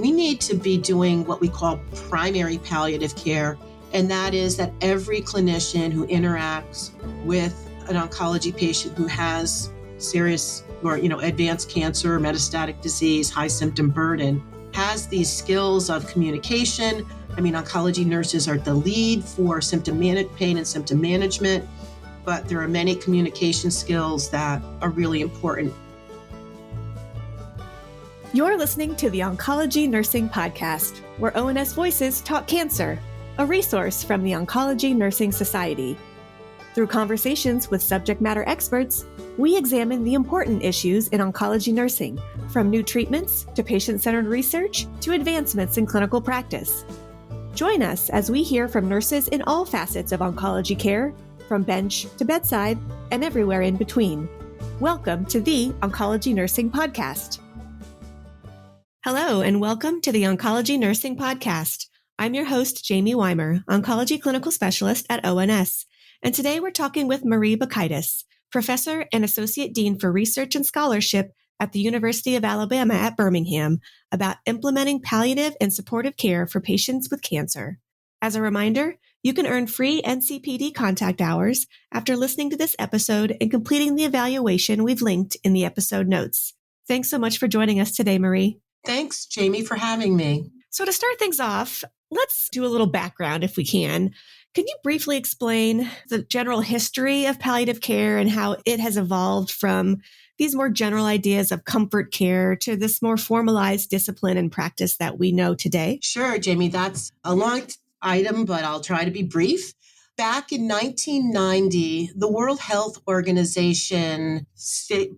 we need to be doing what we call primary palliative care. And that is that every clinician who interacts with an oncology patient who has serious or, advanced cancer, metastatic disease, high symptom burden, has these skills of communication. Oncology nurses are the lead for pain and symptom management, but there are many communication skills that are really important. You're listening to the Oncology Nursing Podcast, where ONS Voices talk cancer, a resource from the Oncology Nursing Society. Through conversations with subject matter experts, we examine the important issues in oncology nursing, from new treatments to patient-centered research to advancements in clinical practice. Join us as we hear from nurses in all facets of oncology care, from bench to bedside and everywhere in between. Welcome to the Oncology Nursing Podcast. Hello, and welcome to the Oncology Nursing Podcast. I'm your host, Jaime Weimer, Oncology Clinical Specialist at ONS. And today we're talking with Marie Bakitas, Professor and Associate Dean for Research and Scholarship at the University of Alabama at Birmingham, about implementing palliative and supportive care for patients with cancer. As a reminder, you can earn free NCPD contact hours after listening to this episode and completing the evaluation we've linked in the episode notes. Thanks so much for joining us today, Marie. Thanks, Jamie, for having me. So to start things off, let's do a little background if we can. Can you briefly explain the general history of palliative care and how it has evolved from these more general ideas of comfort care to this more formalized discipline and practice that we know today? Sure, Jamie, that's a long item, but I'll try to be brief. Back in 1990, the World Health Organization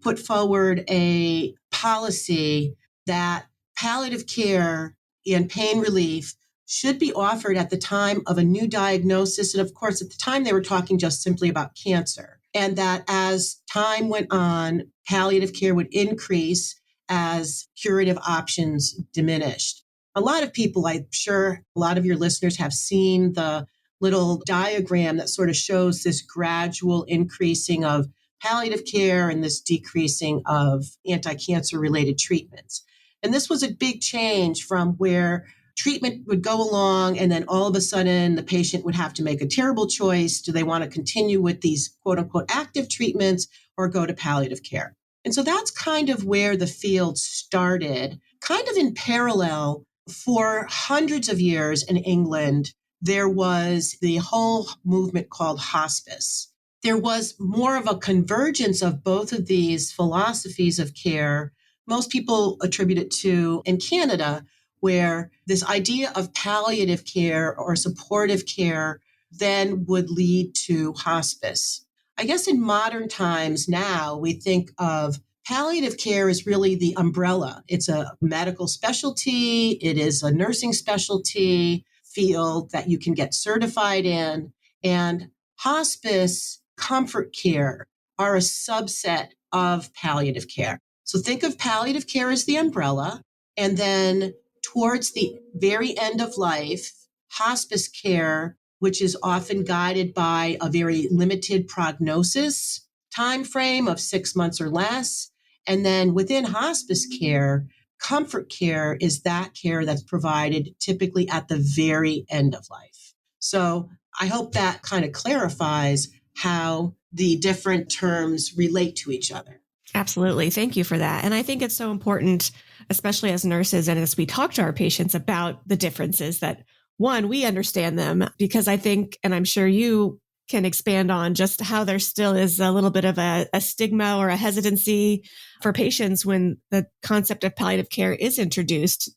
put forward a policy that palliative care and pain relief should be offered at the time of a new diagnosis. And of course, at the time, they were talking just simply about cancer. And that as time went on, palliative care would increase as curative options diminished. A lot of people, I'm sure a lot of your listeners have seen the little diagram that sort of shows this gradual increasing of palliative care and this decreasing of anti-cancer related treatments. And this was a big change from where treatment would go along and then all of a sudden the patient would have to make a terrible choice. Do they want to continue with these quote unquote active treatments or go to palliative care? And so that's kind of where the field started, kind of in parallel. For hundreds of years in England, there was the whole movement called hospice. There was more of a convergence of both of these philosophies of care. Most people attribute it to in Canada, where this idea of palliative care or supportive care then would lead to hospice. I guess in modern times now, we think of palliative care as really the umbrella. It's a medical specialty. It is a nursing specialty field that you can get certified in. And hospice, comfort care are a subset of palliative care. So think of palliative care as the umbrella, and then towards the very end of life, hospice care, which is often guided by a very limited prognosis time frame of 6 months or less. And then within hospice care, comfort care is that care that's provided typically at the very end of life. So I hope that kind of clarifies how the different terms relate to each other. Absolutely. Thank you for that. And I think it's so important, especially as nurses and as we talk to our patients about the differences, that one, we understand them, because I think, and I'm sure you can expand on just how there still is a little bit of a stigma or a hesitancy for patients when the concept of palliative care is introduced,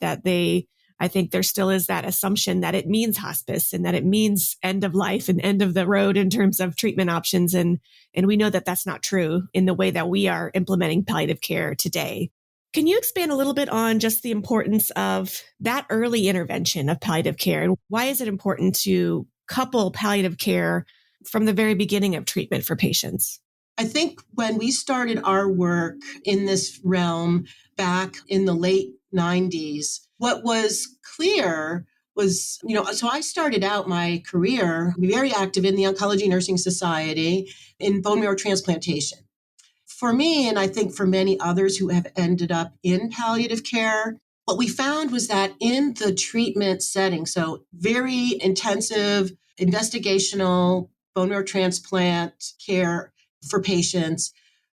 I think there still is that assumption that it means hospice and that it means end of life and end of the road in terms of treatment options. And we know that that's not true in the way that we are implementing palliative care today. Can you expand a little bit on just the importance of that early intervention of palliative care? And why is it important to couple palliative care from the very beginning of treatment for patients? I think when we started our work in this realm back in the late 90s, what was clear was, so I started out my career very active in the Oncology Nursing Society in bone marrow transplantation. For me, and I think for many others who have ended up in palliative care, what we found was that in the treatment setting, so very intensive investigational bone marrow transplant care for patients,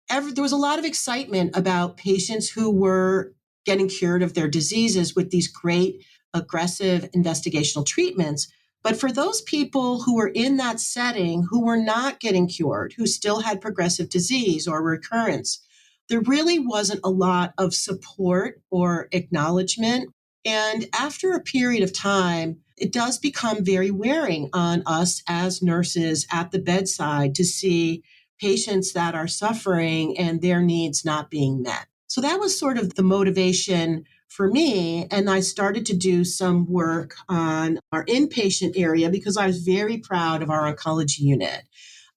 there was a lot of excitement about patients who were getting cured of their diseases with these great aggressive investigational treatments. But for those people who were in that setting who were not getting cured, who still had progressive disease or recurrence, there really wasn't a lot of support or acknowledgement. And after a period of time, it does become very wearing on us as nurses at the bedside to see patients that are suffering and their needs not being met. So that was sort of the motivation for me. And I started to do some work on our inpatient area because I was very proud of our oncology unit.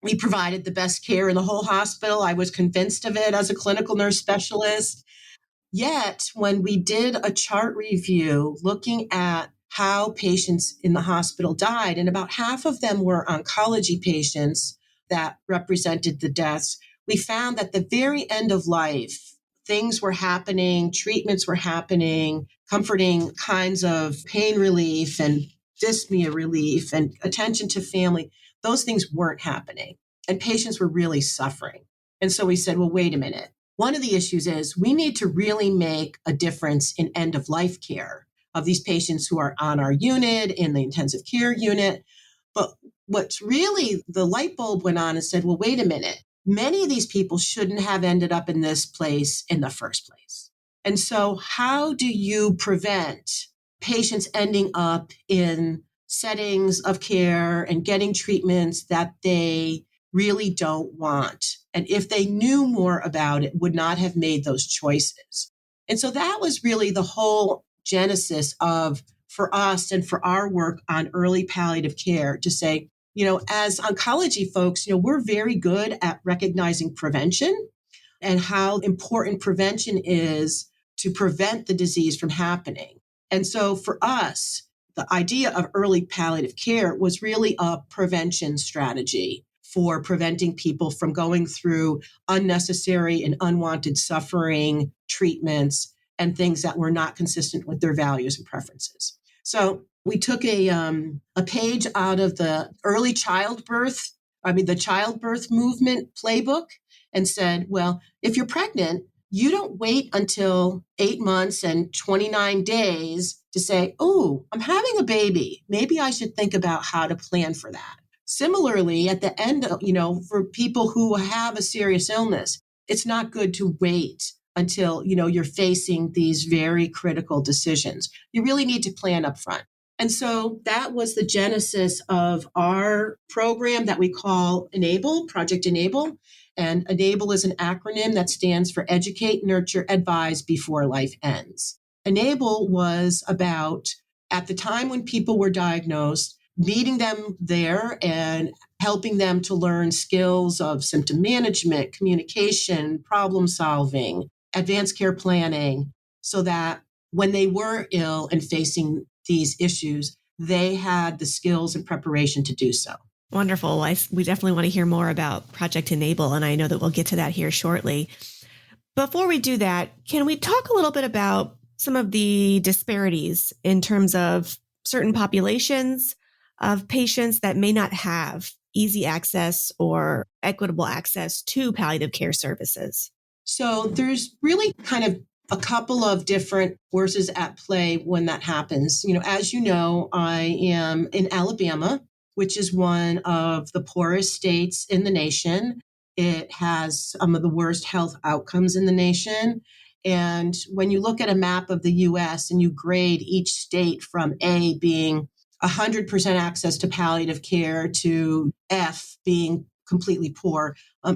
We provided the best care in the whole hospital. I was convinced of it as a clinical nurse specialist. Yet, when we did a chart review looking at how patients in the hospital died, and about half of them were oncology patients that represented the deaths, we found that the very end of life, things were happening, treatments were happening, comforting kinds of pain relief and dyspnea relief and attention to family. Those things weren't happening, and patients were really suffering. And so we said, well, wait a minute. One of the issues is we need to really make a difference in end of life care of these patients who are on our unit, in the intensive care unit. But what's really, the light bulb went on and said, well, wait a minute. Many of these people shouldn't have ended up in this place in the first place. And so how do you prevent patients ending up in settings of care and getting treatments that they really don't want? And if they knew more about it, would not have made those choices. And so that was really the whole genesis of, for us and for our work on early palliative care, to say, as oncology folks, we're very good at recognizing prevention and how important prevention is to prevent the disease from happening. And so for us, the idea of early palliative care was really a prevention strategy for preventing people from going through unnecessary and unwanted suffering, treatments, and things that were not consistent with their values and preferences. So we took a page out of the childbirth movement playbook and said, well, if you're pregnant, you don't wait until 8 months and 29 days to say, oh, I'm having a baby. Maybe I should think about how to plan for that. Similarly, at the end, for people who have a serious illness, it's not good to wait until, you're facing these very critical decisions. You really need to plan up front. And so that was the genesis of our program that we call Enable, Project Enable. And Enable is an acronym that stands for Educate, Nurture, Advise Before Life Ends. Enable was about, at the time when people were diagnosed, meeting them there and helping them to learn skills of symptom management, communication, problem solving, advanced care planning, so that when they were ill and facing these issues, they had the skills and preparation to do so. Wonderful. We definitely want to hear more about Project Enable, and I know that we'll get to that here shortly. Before we do that, can we talk a little bit about some of the disparities in terms of certain populations of patients that may not have easy access or equitable access to palliative care services? So there's really kind of a couple of different forces at play when that happens. As you know, I am in Alabama, which is one of the poorest states in the nation. It has some of the worst health outcomes in the nation. And when you look at a map of the US and you grade each state from A being 100% access to palliative care to F being completely poor,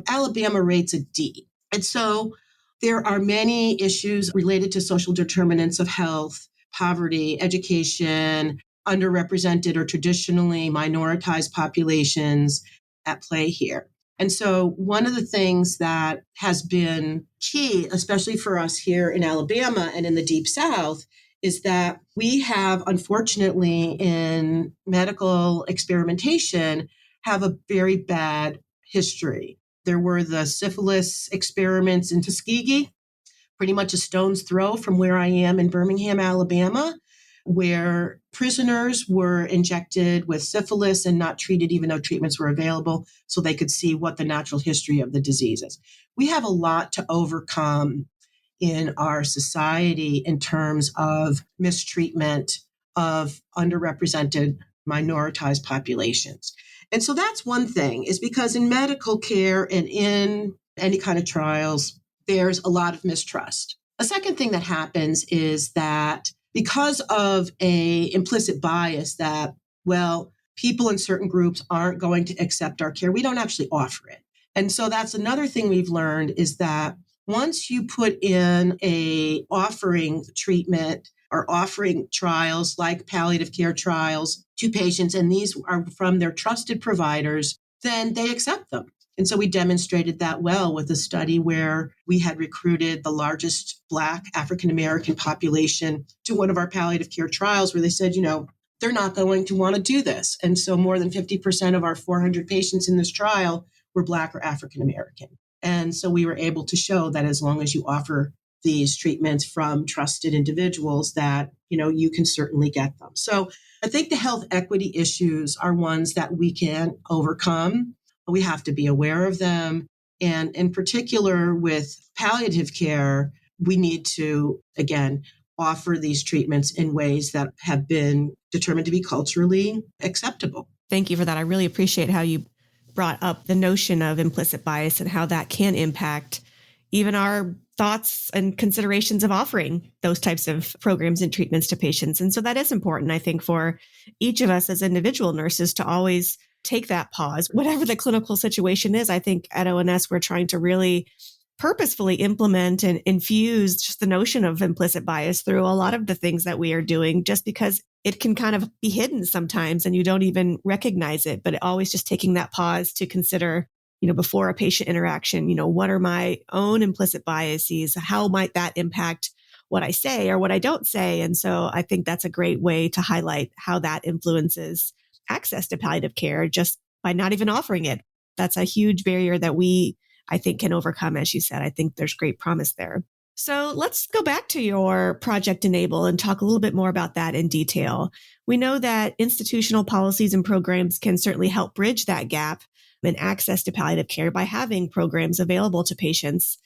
Alabama rates a D. And so there are many issues related to social determinants of health, poverty, education, underrepresented or traditionally minoritized populations at play here. And so one of the things that has been key, especially for us here in Alabama and in the Deep South, is that we have, unfortunately, in medical experimentation, have a very bad history. There were the syphilis experiments in Tuskegee, pretty much a stone's throw from where I am in Birmingham, Alabama, where prisoners were injected with syphilis and not treated even though treatments were available so they could see what the natural history of the disease is. We have a lot to overcome in our society in terms of mistreatment of underrepresented minoritized populations. And so that's one thing, is because in medical care and in any kind of trials, there's a lot of mistrust. A second thing that happens is that because of a implicit bias that, well, people in certain groups aren't going to accept our care, we don't actually offer it. And so that's another thing we've learned, is that once you put in a offering treatment or offering trials like palliative care trials to patients, and these are from their trusted providers, then they accept them. And so we demonstrated that well with a study where we had recruited the largest Black African-American population to one of our palliative care trials, where they said, they're not going to want to do this. And so more than 50% of our 400 patients in this trial were Black or African-American. And so we were able to show that as long as you offer these treatments from trusted individuals, that, you can certainly get them. So I think the health equity issues are ones that we can overcome. We have to be aware of them. And in particular with palliative care, we need to, again, offer these treatments in ways that have been determined to be culturally acceptable. Thank you for that. I really appreciate how you brought up the notion of implicit bias and how that can impact even our thoughts and considerations of offering those types of programs and treatments to patients. And so that is important, I think, for each of us as individual nurses to always take that pause, whatever the clinical situation is. I think at ONS, we're trying to really purposefully implement and infuse just the notion of implicit bias through a lot of the things that we are doing, just because it can kind of be hidden sometimes and you don't even recognize it, but always just taking that pause to consider, before a patient interaction, what are my own implicit biases? How might that impact what I say or what I don't say? And so I think that's a great way to highlight how that influences access to palliative care just by not even offering it. That's a huge barrier that we, I think, can overcome. As you said, I think there's great promise there. So let's go back to your Project Enable and talk a little bit more about that in detail. We know that institutional policies and programs can certainly help bridge that gap in access to palliative care by having programs available to patients.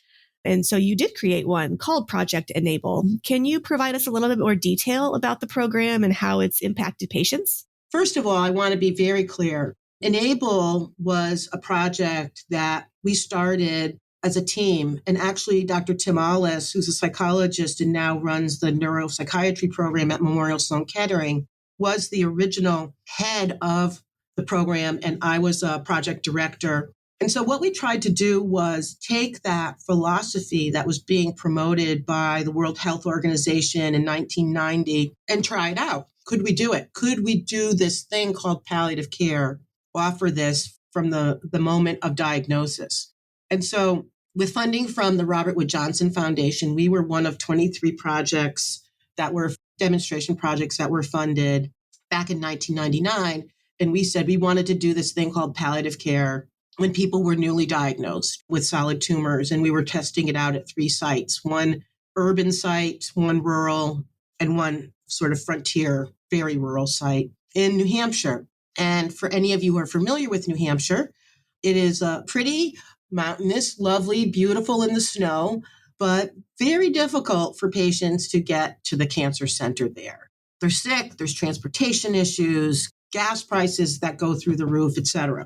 And so you did create one called Project Enable. Can you provide us a little bit more detail about the program and how it's impacted patients? First of all, I want to be very clear. Enable was a project that we started as a team. And actually, Dr. Tim Allis, who's a psychologist and now runs the neuropsychiatry program at Memorial Sloan Kettering, was the original head of the program, and I was a project director. And so what we tried to do was take that philosophy that was being promoted by the World Health Organization in 1990 and try it out. Could we do it? Could we do this thing called palliative care, offer this from the moment of diagnosis? And so with funding from the Robert Wood Johnson Foundation, we were one of 23 projects that were demonstration projects that were funded back in 1999. And we said we wanted to do this thing called palliative care when people were newly diagnosed with solid tumors. And we were testing it out at 3 sites, one urban site, one rural, and one sort of frontier, very rural site in New Hampshire. And for any of you who are familiar with New Hampshire, it is pretty mountainous, lovely, beautiful in the snow, but very difficult for patients to get to the cancer center there. They're sick, there's transportation issues, gas prices that go through the roof, et cetera.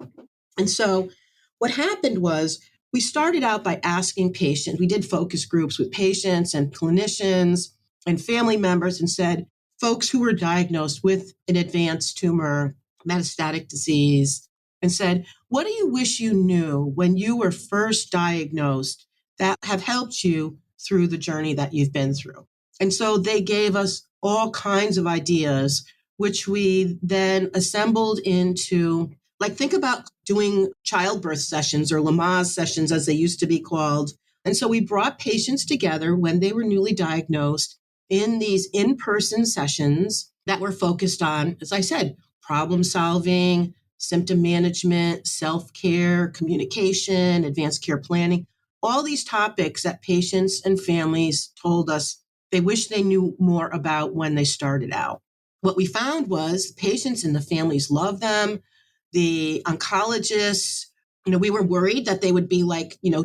And so what happened was we started out by asking patients, we did focus groups with patients and clinicians and family members and said, folks who were diagnosed with an advanced tumor, metastatic disease, and said, what do you wish you knew when you were first diagnosed that have helped you through the journey that you've been through? And so they gave us all kinds of ideas, which we then assembled into, like, think about doing childbirth sessions or Lamaze sessions, as they used to be called. And so we brought patients together when they were newly diagnosed in these in-person sessions that were focused on, as I said, problem solving, symptom management, self-care, communication, advanced care planning, all these topics that patients and families told us they wish they knew more about when they started out. What we found was patients and the families loved them. The oncologists, we were worried that they would be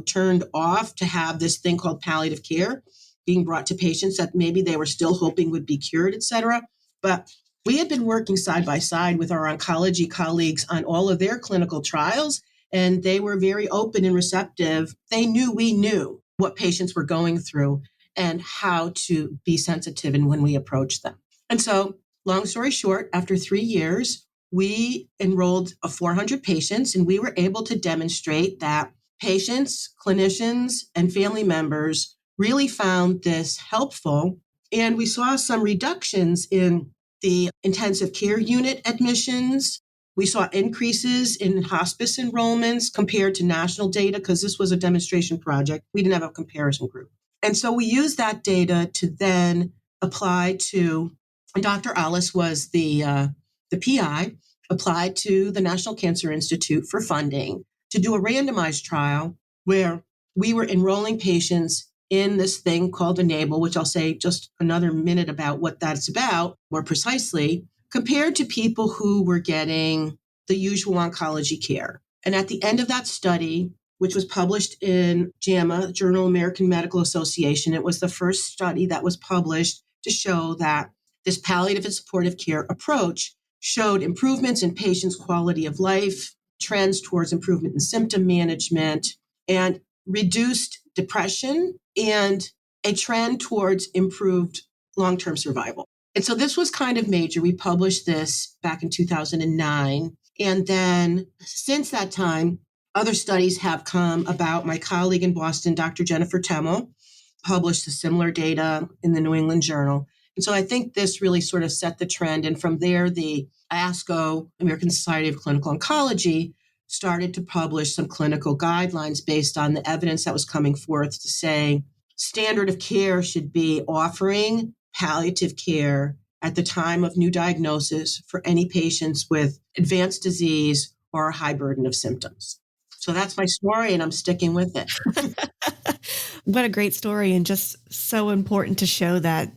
turned off to have this thing called palliative care being brought to patients that maybe they were still hoping would be cured, et cetera. But we had been working side by side with our oncology colleagues on all of their clinical trials, and they were very open and receptive. They knew we knew what patients were going through and how to be sensitive and when we approached them. And so, long story short, after 3 years, we enrolled 400 patients, and we were able to demonstrate that patients, clinicians, and family members really found this helpful. And we saw some reductions in the intensive care unit admissions. We saw increases in hospice enrollments compared to national data, because this was a demonstration project. We didn't have a comparison group. And so we used that data to then apply to, and Dr. Alice was the PI, applied to the National Cancer Institute for funding to do a randomized trial where we were enrolling patients in this thing called Enable, which I'll say just another minute about what that's about more precisely, compared to people who were getting the usual oncology care. And at the end of that study, which was published in JAMA, Journal of American Medical Association, it was the first study that was published to show that this palliative and supportive care approach showed improvements in patients' quality of life, trends towards improvement in symptom management, and reduced depression, and a trend towards improved long-term survival. And so this was kind of major. We published this back in 2009. And then since that time, other studies have come about. My colleague in Boston, Dr. Jennifer Temmel, published a similar data in the New England Journal. And so I think this really sort of set the trend. And from there, the ASCO, American Society of Clinical Oncology, started to publish some clinical guidelines based on the evidence that was coming forth to say standard of care should be offering palliative care at the time of new diagnosis for any patients with advanced disease or a high burden of symptoms. So that's my story, and I'm sticking with it. What a great story, and just so important to show that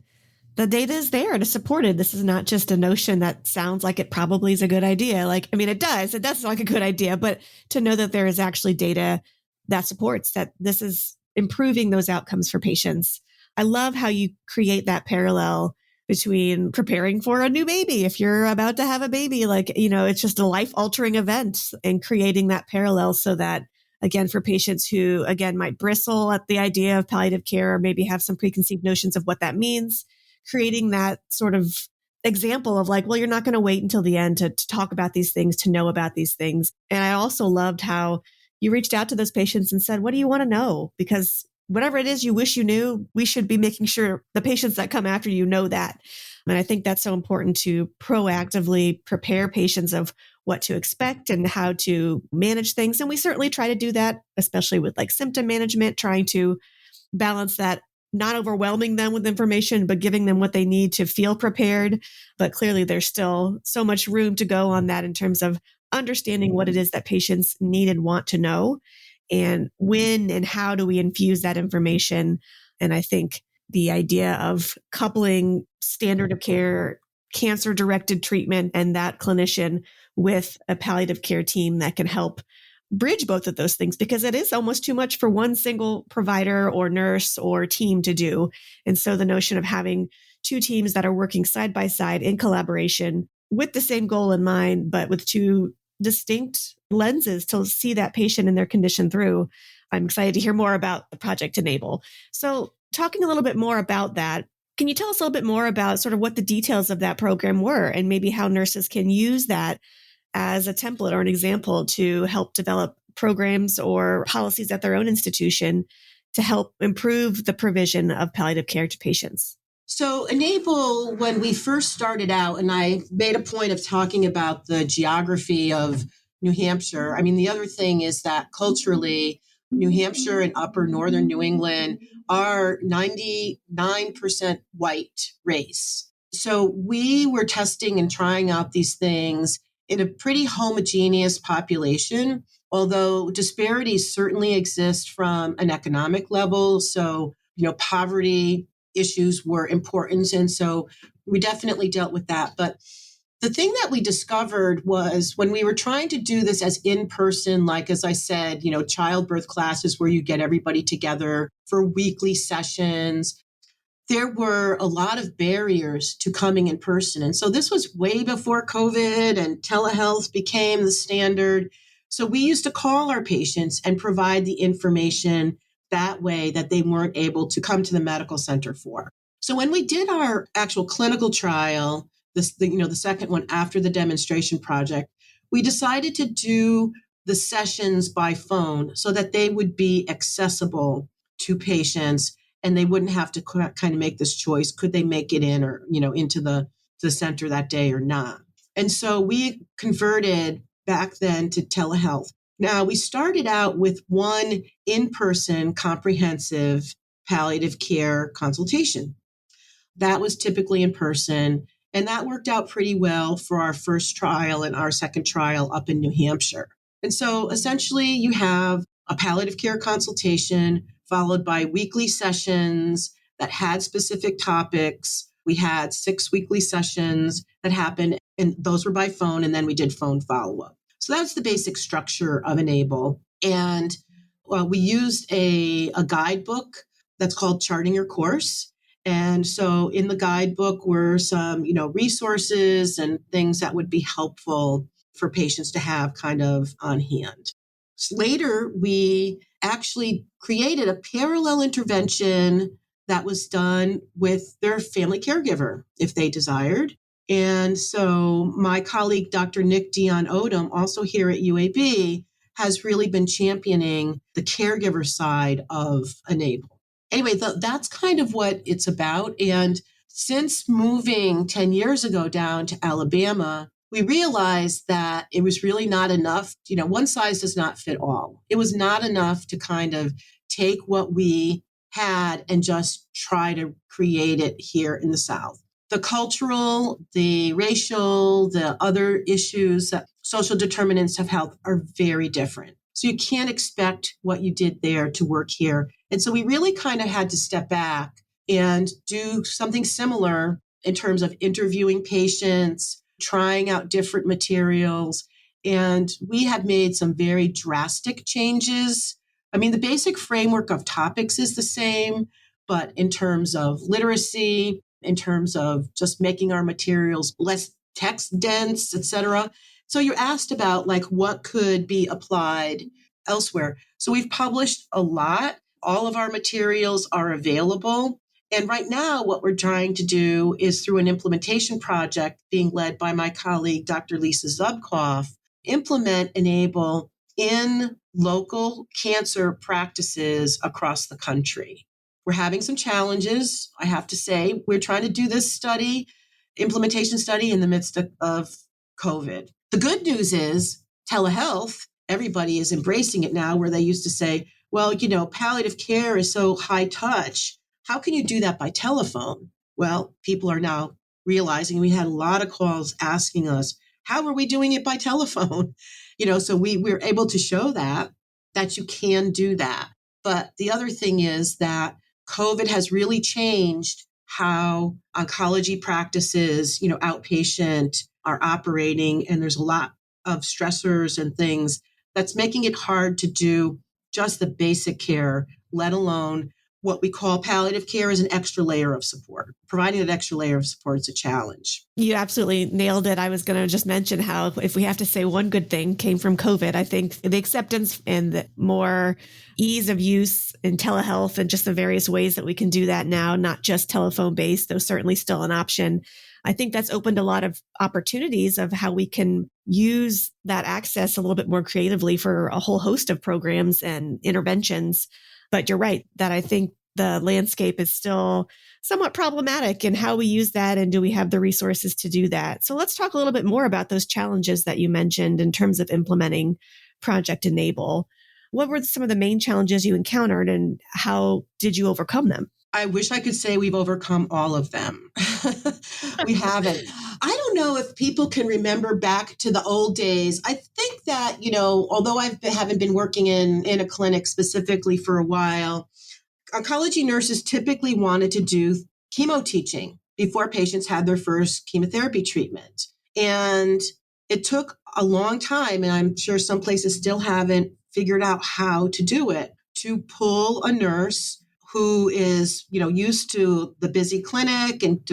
the data is there to support it. This is not just a notion that sounds like it probably is a good idea. It does sound like a good idea, but to know that there is actually data that supports that this is improving those outcomes for patients. I love how you create that parallel between preparing for a new baby. If you're about to have a baby, it's just a life-altering event, and creating that parallel so that, again, for patients who, again, might bristle at the idea of palliative care or maybe have some preconceived notions of what that means, creating that sort of example of you're not going to wait until the end to talk about these things, to know about these things. And I also loved how you reached out to those patients and said, what do you want to know? Because whatever it is you wish you knew, we should be making sure the patients that come after you know that. And I think that's so important to proactively prepare patients of what to expect and how to manage things. And we certainly try to do that, especially with symptom management, trying to balance that, not overwhelming them with information, but giving them what they need to feel prepared. But clearly there's still so much room to go on that in terms of understanding what it is that patients need and want to know, and when and how do we infuse that information. And I think the idea of coupling standard of care, cancer-directed treatment, and that clinician with a palliative care team that can help bridge both of those things, because it is almost too much for one single provider or nurse or team to do. And so the notion of having two teams that are working side by side in collaboration with the same goal in mind, but with two distinct lenses to see that patient and their condition through. I'm excited to hear more about the Project Enable. So talking a little bit more about that, can you tell us a little bit more about sort of what the details of that program were, and maybe how nurses can use that as a template or an example to help develop programs or policies at their own institution to help improve the provision of palliative care to patients? So Enable, when we first started out, and I made a point of talking about the geography of New Hampshire. I mean, the other thing is that culturally, New Hampshire and upper northern New England are 99% white race. So we were testing and trying out these things in a pretty homogeneous population. although disparities certainly exist from an economic level. So, poverty issues were important. And so we definitely dealt with that. But the thing that we discovered was when we were trying to do this as in-person, like, as I said, childbirth classes where you get everybody together for weekly sessions, there were a lot of barriers to coming in person. And so this was way before COVID and telehealth became the standard. So we used to call our patients and provide the information that way that they weren't able to come to the medical center for. So when we did our actual clinical trial, the second one after the demonstration project, we decided to do the sessions by phone so that they would be accessible to patients and they wouldn't have to kind of make this choice. Could they make it in or, into the center that day or not? And so we converted back then to telehealth. Now, we started out with one in-person comprehensive palliative care consultation. That was typically in person, and that worked out pretty well for our first trial and our second trial up in New Hampshire. And so essentially you have a palliative care consultation followed by weekly sessions that had specific topics. We had 6 weekly sessions that happened, and those were by phone, and then we did phone follow-up. So that's the basic structure of Enable. And we used a guidebook that's called Charting Your Course. And so in the guidebook were some, resources and things that would be helpful for patients to have kind of on hand. Later, we actually created a parallel intervention that was done with their family caregiver if they desired. And so my colleague, Dr. Nick Dion Odom, also here at UAB, has really been championing the caregiver side of Enable. Anyway, that's kind of what it's about. And since moving 10 years ago down to Alabama, we realized that it was really not enough. One size does not fit all. It was not enough to kind of take what we had and just try to create it here in the South. The cultural, the racial, the other issues, social determinants of health are very different. So you can't expect what you did there to work here. And so we really kind of had to step back and do something similar in terms of interviewing patients, trying out different materials. And we have made some very drastic changes. I mean, the basic framework of topics is the same, but in terms of literacy, in terms of just making our materials less text dense, et cetera. So you're asked about what could be applied elsewhere. So we've published a lot. All of our materials are available. And right now, what we're trying to do is through an implementation project being led by my colleague, Dr. Lisa Zubkoff, implement Enable in local cancer practices across the country. We're having some challenges, I have to say. We're trying to do this implementation study in the midst of COVID. The good news is telehealth, everybody is embracing it now, where they used to say, well, palliative care is so high touch. How can you do that by telephone? Well, people are now realizing, we had a lot of calls asking us, how are we doing it by telephone? So we're able to show that you can do that. But the other thing is that COVID has really changed how oncology practices, outpatient are operating. And there's a lot of stressors and things that's making it hard to do just the basic care, let alone what we call palliative care is an extra layer of support. Providing that extra layer of support is a challenge. You absolutely nailed it. I was going to just mention how if we have to say one good thing came from COVID, I think the acceptance and the more ease of use in telehealth and just the various ways that we can do that now, not just telephone based, though certainly still an option. I think that's opened a lot of opportunities of how we can use that access a little bit more creatively for a whole host of programs and interventions. But you're right that I think the landscape is still somewhat problematic in how we use that and do we have the resources to do that. So let's talk a little bit more about those challenges that you mentioned in terms of implementing Project Enable. What were some of the main challenges you encountered and how did you overcome them? I wish I could say we've overcome all of them. We haven't. I don't know if people can remember back to the old days. I think that, although haven't been working in a clinic specifically for a while, oncology nurses typically wanted to do chemo teaching before patients had their first chemotherapy treatment. And it took a long time, and I'm sure some places still haven't figured out how to do it, to pull a nurse who is, used to the busy clinic and,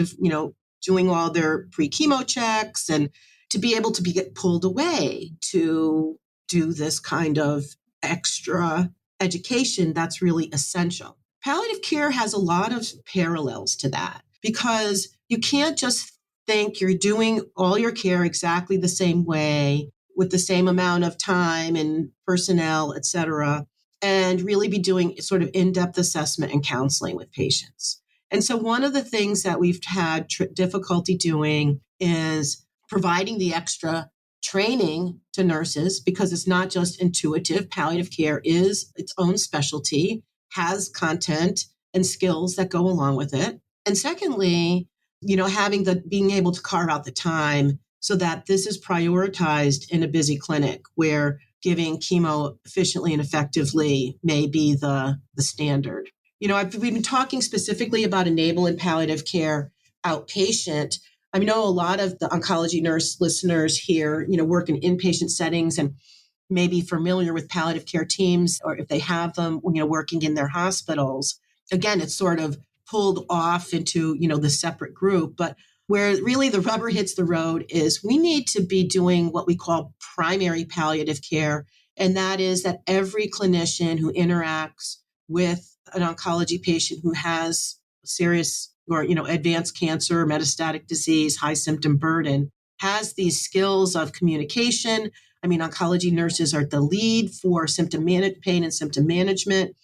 doing all their pre-chemo checks, and to be able to get pulled away to do this kind of extra education that's really essential. Palliative care has a lot of parallels to that, because you can't just think you're doing all your care exactly the same way with the same amount of time and personnel, et cetera, and really be doing sort of in-depth assessment and counseling with patients. And so one of the things that we've had difficulty doing is providing the extra training to nurses, because it's not just intuitive. Palliative care is its own specialty, has content and skills that go along with it. And secondly, being able to carve out the time so that this is prioritized in a busy clinic where giving chemo efficiently and effectively may be the standard. We've been talking specifically about enabling palliative care outpatient. I know a lot of the oncology nurse listeners here, work in inpatient settings and may be familiar with palliative care teams, or if they have them, working in their hospitals. Again, it's sort of pulled off into, the separate group. But where really the rubber hits the road is we need to be doing what we call primary palliative care. And that is that every clinician who interacts with an oncology patient who has serious or, advanced cancer, metastatic disease, high symptom burden, has these skills of communication. Oncology nurses are the lead for pain and symptom management,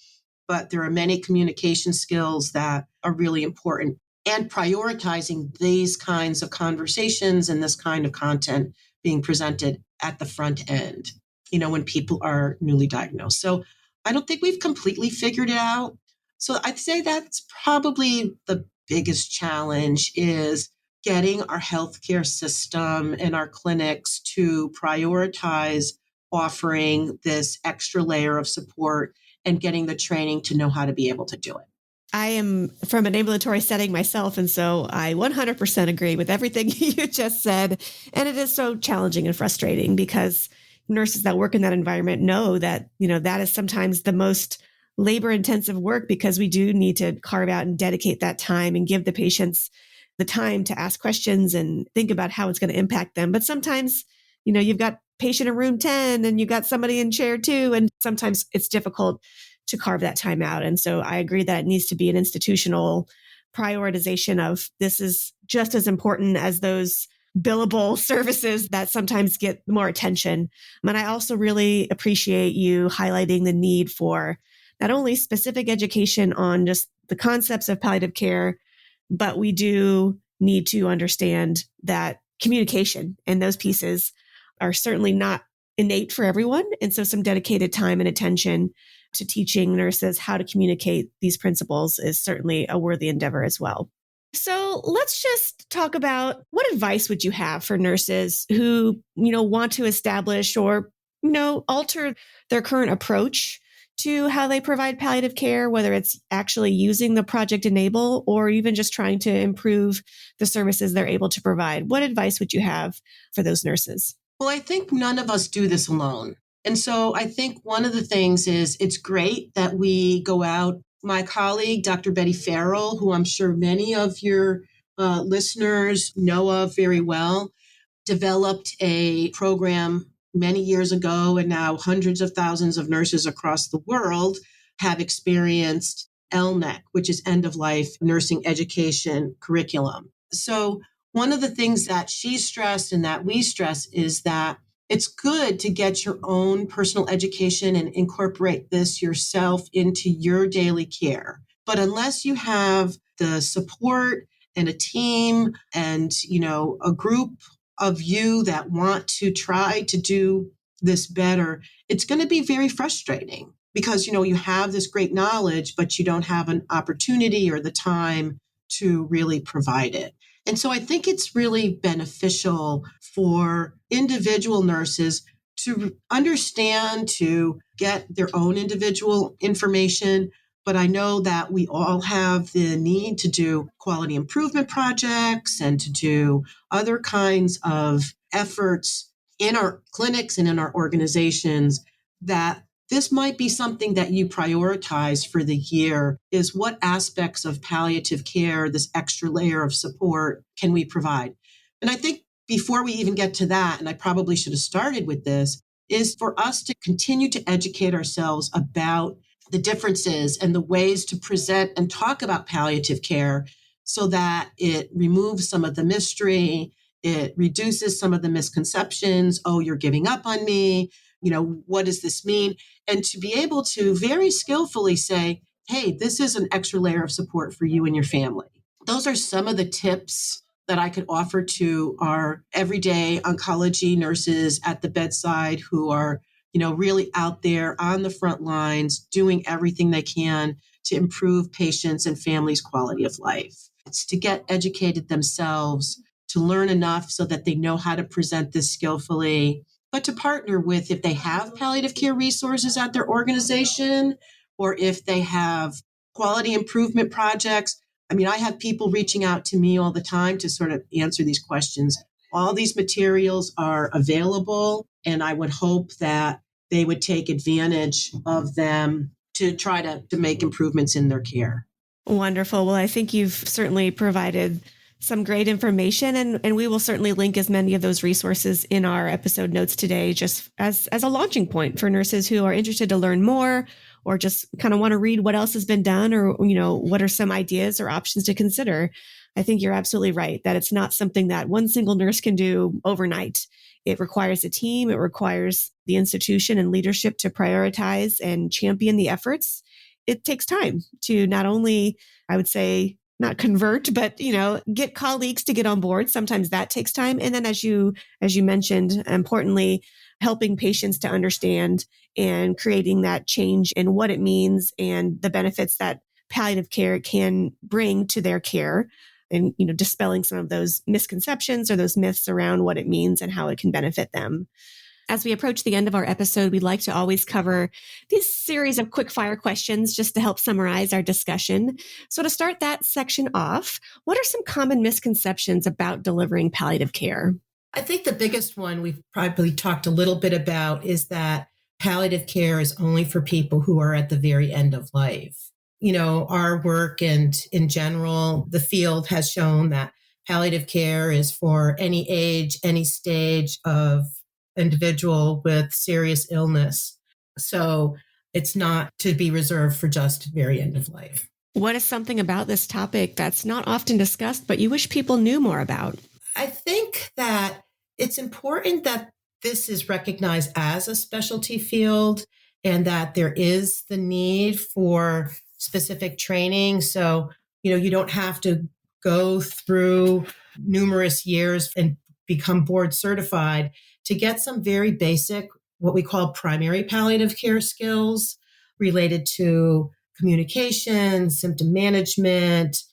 but there are many communication skills that are really important, and prioritizing these kinds of conversations and this kind of content being presented at the front end, when people are newly diagnosed. So I don't think we've completely figured it out. So I'd say that's probably the biggest challenge, is getting our healthcare system and our clinics to prioritize offering this extra layer of support and getting the training to know how to be able to do it. I am from an ambulatory setting myself, and so I 100% agree with everything you just said. And it is so challenging and frustrating, because nurses that work in that environment know that, that is sometimes the most labor-intensive work, because we do need to carve out and dedicate that time and give the patients the time to ask questions and think about how it's going to impact them. But sometimes, you've got patient in room 10 and you've got somebody in chair 2, and sometimes it's difficult to carve that time out. And so I agree that it needs to be an institutional prioritization of, this is just as important as those billable services that sometimes get more attention. And I also really appreciate you highlighting the need for not only specific education on just the concepts of palliative care, but we do need to understand that communication and those pieces are certainly not innate for everyone. And so some dedicated time and attention to teaching nurses how to communicate these principles is certainly a worthy endeavor as well. So let's just talk about, what advice would you have for nurses who, want to establish or, alter their current approach to how they provide palliative care, whether it's actually using the Project Enable or even just trying to improve the services they're able to provide? What advice would you have for those nurses? Well, I think none of us do this alone. And so I think one of the things is, it's great that we go out. My colleague, Dr. Betty Farrell, who I'm sure many of your listeners know of very well, developed a program many years ago, and now hundreds of thousands of nurses across the world have experienced LNEC, which is End of Life Nursing Education Curriculum. So one of the things that she stressed and that we stress is that it's good to get your own personal education and incorporate this yourself into your daily care. But unless you have the support and a team and, a group of you that want to try to do this better, it's going to be very frustrating. because, you have this great knowledge, but you don't have an opportunity or the time to really provide it. And so I think it's really beneficial for individual nurses to understand, to get their own individual information. But I know that we all have the need to do quality improvement projects and to do other kinds of efforts in our clinics and in our organizations, that this might be something that you prioritize for the year, is what aspects of palliative care, this extra layer of support, can we provide? And I think before we even get to that, and I probably should have started with this, is for us to continue to educate ourselves about the differences and the ways to present and talk about palliative care so that it removes some of the mystery, it reduces some of the misconceptions. Oh, you're giving up on me. What does this mean? And to be able to very skillfully say, hey, this is an extra layer of support for you and your family. Those are some of the tips that I could offer to our everyday oncology nurses at the bedside who are, really out there on the front lines, doing everything they can to improve patients' and families' quality of life. It's to get educated themselves, to learn enough so that they know how to present this skillfully, but to partner with, if they have palliative care resources at their organization, or if they have quality improvement projects. I have people reaching out to me all the time to sort of answer these questions. All these materials are available, and I would hope that they would take advantage of them to try to make improvements in their care. Wonderful. Well, I think you've certainly provided some great information, and we will certainly link as many of those resources in our episode notes today, just as a launching point for nurses who are interested to learn more, or just kind of want to read what else has been done, or, what are some ideas or options to consider. I think you're absolutely right that it's not something that one single nurse can do overnight. It requires a team. It requires the institution and leadership to prioritize and champion the efforts. It takes time to not only, I would say, not convert, but, get colleagues to get on board. Sometimes that takes time. And then as you mentioned, importantly, helping patients to understand and creating that change in what it means and the benefits that palliative care can bring to their care, and, dispelling some of those misconceptions or those myths around what it means and how it can benefit them. As we approach the end of our episode, we'd like to always cover this series of quick fire questions just to help summarize our discussion. So to start that section off, what are some common misconceptions about delivering palliative care? I think the biggest one we've probably talked a little bit about is that palliative care is only for people who are at the very end of life. Our work and in general, the field has shown that palliative care is for any age, any stage of individual with serious illness. So it's not to be reserved for just very end of life. What is something about this topic that's not often discussed, but you wish people knew more about? I think that it's important that this is recognized as a specialty field and that there is the need for specific training. So, you don't have to go through numerous years and become board certified to get some very basic, what we call primary palliative care skills related to communication, symptom management,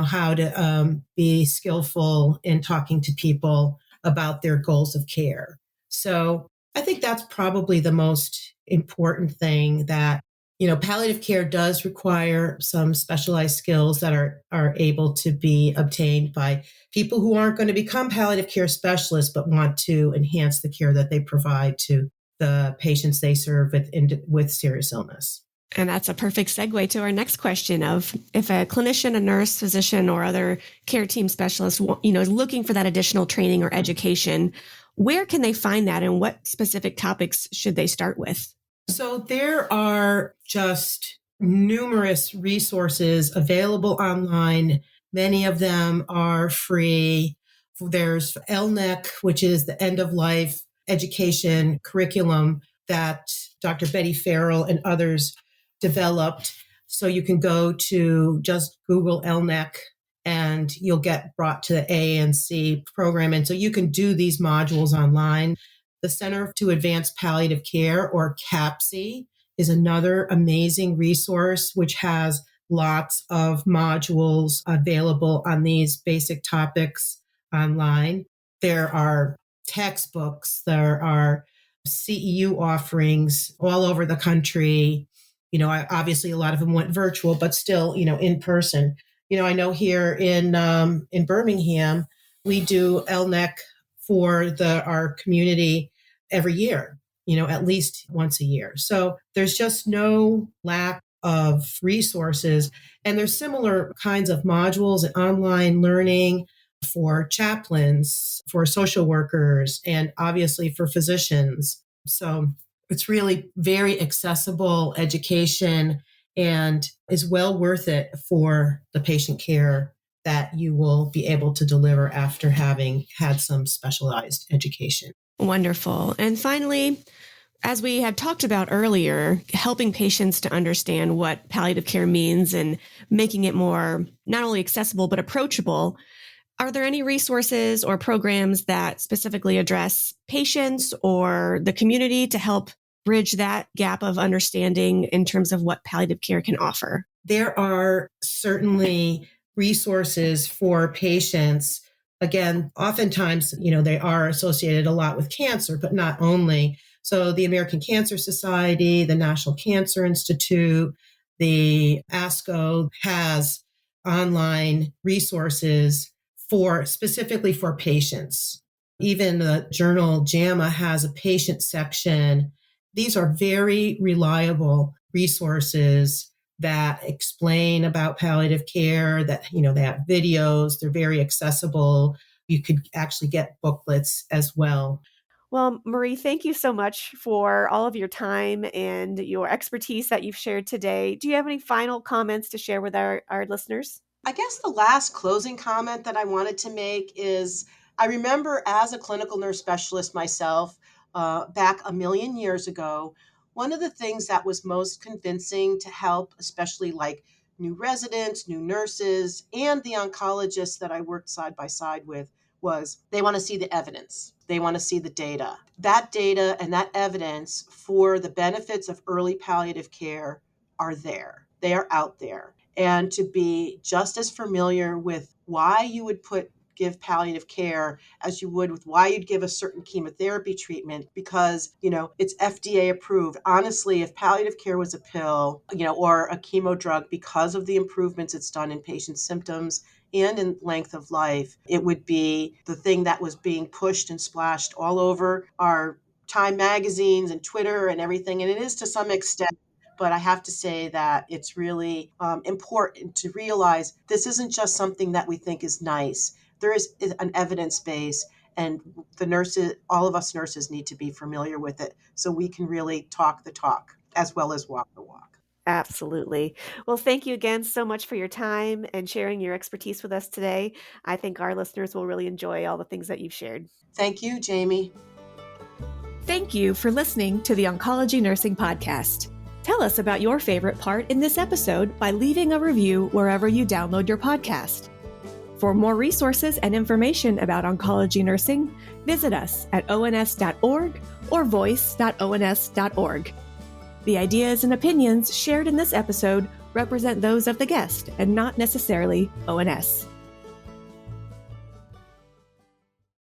how to be skillful in talking to people about their goals of care. So I think that's probably the most important thing, that, palliative care does require some specialized skills that are able to be obtained by people who aren't going to become palliative care specialists, but want to enhance the care that they provide to the patients they serve with serious illness. And that's a perfect segue to our next question of, if a clinician, a nurse, physician, or other care team specialist, is looking for that additional training or education, where can they find that, and what specific topics should they start with? So there are just numerous resources available online. Many of them are free. There's LNEC, which is the end of life education curriculum that Dr. Betty Farrell and others developed. So you can go to just Google LNEC and you'll get brought to the ANC program. And so you can do these modules online. The Center to Advance Palliative Care, or CAPC, is another amazing resource, which has lots of modules available on these basic topics online. There are textbooks, there are CEU offerings all over the country. Obviously a lot of them went virtual, but still, in person. I know here in Birmingham, we do LNEC for our community every year, at least once a year. So there's just no lack of resources. And there's similar kinds of modules and online learning for chaplains, for social workers, and obviously for physicians. So it's really very accessible education and is well worth it for the patient care that you will be able to deliver after having had some specialized education. Wonderful. And finally, as we had talked about earlier, helping patients to understand what palliative care means and making it more not only accessible, but approachable. Are there any resources or programs that specifically address patients or the community to help bridge that gap of understanding in terms of what palliative care can offer? There are certainly resources for patients. Again, oftentimes, they are associated a lot with cancer, but not only. So the American Cancer Society, the National Cancer Institute, the ASCO has online resources specifically for patients. Even the journal JAMA has a patient section. These are very reliable resources that explain about palliative care, that, they have videos, they're very accessible. You could actually get booklets as well. Well, Marie, thank you so much for all of your time and your expertise that you've shared today. Do you have any final comments to share with our listeners? I guess the last closing comment that I wanted to make is I remember as a clinical nurse specialist myself, back a million years ago, one of the things that was most convincing to help, especially like new residents, new nurses, and the oncologists that I worked side by side with, was they want to see the evidence. They want to see the data. That data and that evidence for the benefits of early palliative care are there. They are out there. And to be just as familiar with why you would give palliative care as you would with why you'd give a certain chemotherapy treatment, because, it's FDA approved. Honestly, if palliative care was a pill, or a chemo drug, because of the improvements it's done in patients' symptoms and in length of life, it would be the thing that was being pushed and splashed all over our Time magazines and Twitter and everything. And it is to some extent. But I have to say that it's really important to realize this isn't just something that we think is nice. There is an evidence base, and the nurses, all of us nurses, need to be familiar with it so we can really talk the talk as well as walk the walk. Absolutely. Well, thank you again so much for your time and sharing your expertise with us today. I think our listeners will really enjoy all the things that you've shared. Thank you, Jamie. Thank you for listening to the Oncology Nursing Podcast. Tell us about your favorite part in this episode by leaving a review wherever you download your podcast. For more resources and information about oncology nursing, visit us at ons.org or voice.ons.org. The ideas and opinions shared in this episode represent those of the guest and not necessarily ONS.